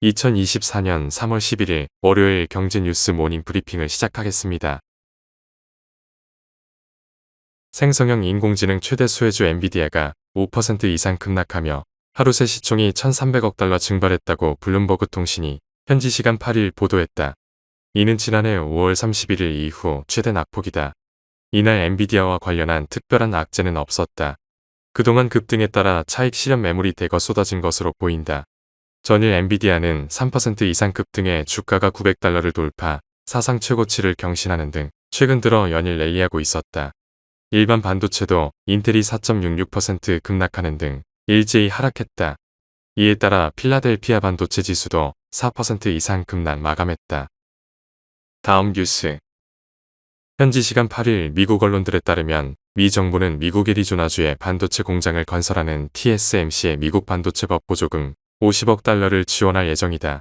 2024년 3월 11일 월요일 경제뉴스 모닝 브리핑을 시작하겠습니다. 생성형 인공지능 최대 수혜주 엔비디아가 5% 이상 급락하며 하루 새 시총이 1,300억 달러 증발했다고 블룸버그 통신이 현지 시간 8일 보도했다. 이는 지난해 5월 31일 이후 최대 낙폭이다. 이날 엔비디아와 관련한 특별한 악재는 없었다. 그동안 급등에 따라 차익 실현 매물이 대거 쏟아진 것으로 보인다. 전일 엔비디아는 3% 이상 급등해 주가가 900달러를 돌파, 사상 최고치를 경신하는 등 최근 들어 연일 랠리하고 있었다. 일반 반도체도 인텔이 4.66% 급락하는 등 일제히 하락했다. 이에 따라 필라델피아 반도체 지수도 4% 이상 급락 마감했다. 다음 뉴스. 현지 시간 8일 미국 언론들에 따르면 미 정부는 미국 애리조나주에 반도체 공장을 건설하는 TSMC의 미국 반도체법 보조금 50억 달러를 지원할 예정이다.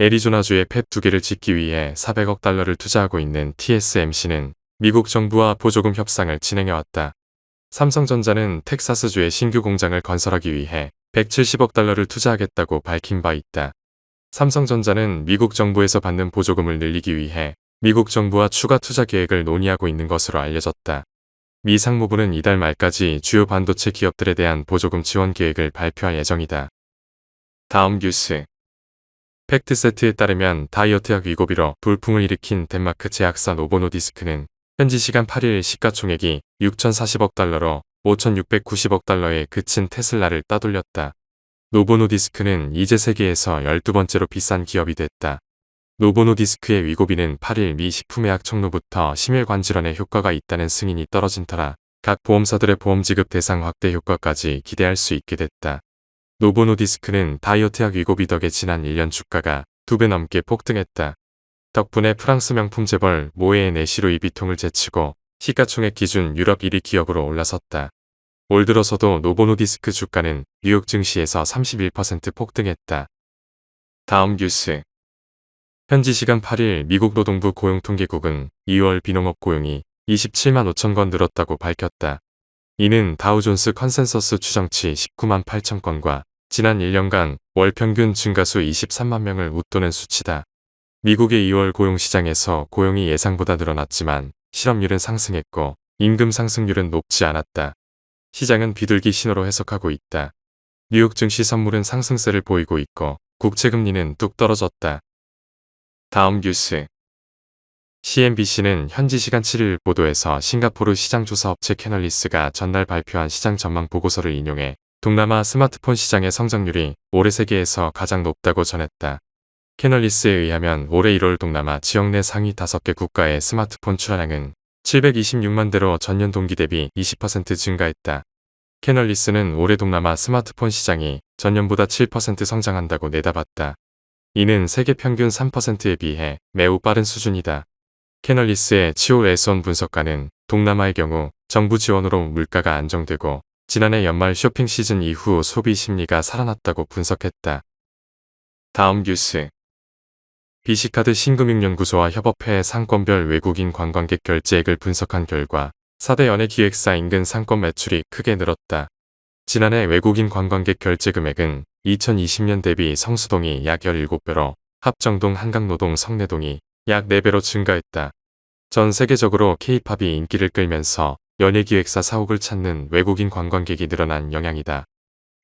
애리조나주에 팹 2개를 짓기 위해 400억 달러를 투자하고 있는 TSMC는 미국 정부와 보조금 협상을 진행해왔다. 삼성전자는 텍사스주에 신규 공장을 건설하기 위해 170억 달러를 투자하겠다고 밝힌 바 있다. 삼성전자는 미국 정부에서 받는 보조금을 늘리기 위해 미국 정부와 추가 투자 계획을 논의하고 있는 것으로 알려졌다. 미 상무부는 이달 말까지 주요 반도체 기업들에 대한 보조금 지원 계획을 발표할 예정이다. 다음 뉴스. 팩트세트에 따르면 다이어트약 위고비로 돌풍을 일으킨 덴마크 제약사 노보노디스크는 현지 시간 8일 시가총액이 6,040억 달러로 5,690억 달러에 그친 테슬라를 따돌렸다. 노보노디스크는 이제 세계에서 12번째로 비싼 기업이 됐다. 노보노디스크의 위고비는 8일 미 식품의약 총로부터 심혈관질환에 효과가 있다는 승인이 떨어진 터라 각 보험사들의 보험 지급 대상 확대 효과까지 기대할 수 있게 됐다. 노보노디스크는 다이어트약 위고비 덕에 지난 1년 주가가 2배 넘게 폭등했다. 덕분에 프랑스 명품 재벌 모에의 내시로 이비통을 제치고 시가총액 기준 유럽 1위 기업으로 올라섰다. 올 들어서도 노보노디스크 주가는 뉴욕 증시에서 31% 폭등했다. 다음 뉴스. 현지 시간 8일 미국 노동부 고용통계국은 2월 비농업 고용이 27만 5천 건 늘었다고 밝혔다. 이는 다우존스 컨센서스 추정치 19만 8천 건과 지난 1년간 월 평균 증가수 23만 명을 웃도는 수치다. 미국의 2월 고용시장에서 고용이 예상보다 늘어났지만 실업률은 상승했고 임금 상승률은 높지 않았다. 시장은 비둘기 신호로 해석하고 있다. 뉴욕 증시 선물은 상승세를 보이고 있고 국채금리는 뚝 떨어졌다. 다음 뉴스. CNBC는 현지 시간 7일 보도에서 싱가포르 시장조사업체 캐널리스가 전날 발표한 시장 전망 보고서를 인용해 동남아 스마트폰 시장의 성장률이 올해 세계에서 가장 높다고 전했다. 캐널리스에 의하면 올해 1월 동남아 지역 내 상위 5개 국가의 스마트폰 출하량은 726만 대로 전년 동기 대비 20% 증가했다. 캐널리스는 올해 동남아 스마트폰 시장이 전년보다 7% 성장한다고 내다봤다. 이는 세계 평균 3%에 비해 매우 빠른 수준이다. 캐널리스의 치오 에선 분석가는 동남아의 경우 정부 지원으로 물가가 안정되고 지난해 연말 쇼핑 시즌 이후 소비 심리가 살아났다고 분석했다. 다음 뉴스. BC카드 신금융연구소와 협업해 상권별 외국인 관광객 결제액을 분석한 결과 4대 연예기획사 인근 상권 매출이 크게 늘었다. 지난해 외국인 관광객 결제 금액은 2020년 대비 성수동이 약 17배로 합정동 한강노동 성내동이 약 4배로 증가했다. 전 세계적으로 K-팝이 인기를 끌면서 연예기획사 사옥을 찾는 외국인 관광객이 늘어난 영향이다.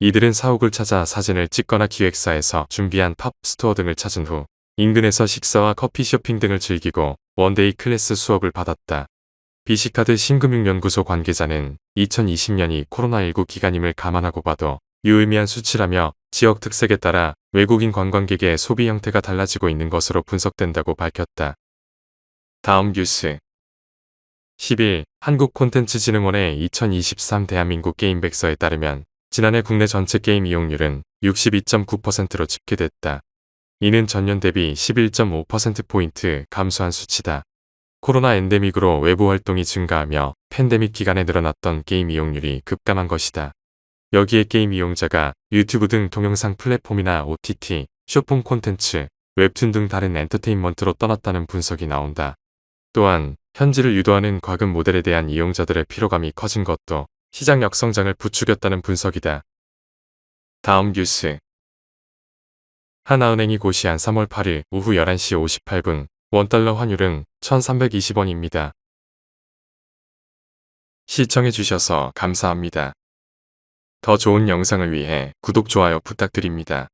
이들은 사옥을 찾아 사진을 찍거나 기획사에서 준비한 팝 스토어 등을 찾은 후 인근에서 식사와 커피 쇼핑 등을 즐기고 원데이 클래스 수업을 받았다. BC카드 신금융연구소 관계자는 2020년이 코로나19 기간임을 감안하고 봐도 유의미한 수치라며 지역 특색에 따라 외국인 관광객의 소비 형태가 달라지고 있는 것으로 분석된다고 밝혔다. 다음 뉴스. 10일 한국콘텐츠진흥원의 2023 대한민국 게임 백서에 따르면 지난해 국내 전체 게임 이용률은 62.9%로 집계됐다. 이는 전년 대비 11.5%포인트 감소한 수치다. 코로나 엔데믹으로 외부 활동이 증가하며 팬데믹 기간에 늘어났던 게임 이용률이 급감한 것이다. 여기에 게임 이용자가 유튜브 등 동영상 플랫폼이나 OTT, 쇼폼 콘텐츠, 웹툰 등 다른 엔터테인먼트로 떠났다는 분석이 나온다. 또한 현지를 유도하는 과금 모델에 대한 이용자들의 피로감이 커진 것도 시장 역성장을 부추겼다는 분석이다. 다음 뉴스. 하나은행이 고시한 3월 8일 오후 11시 58분 원달러 환율은 1320원입니다. 시청해주셔서 감사합니다. 더 좋은 영상을 위해 구독, 좋아요 부탁드립니다.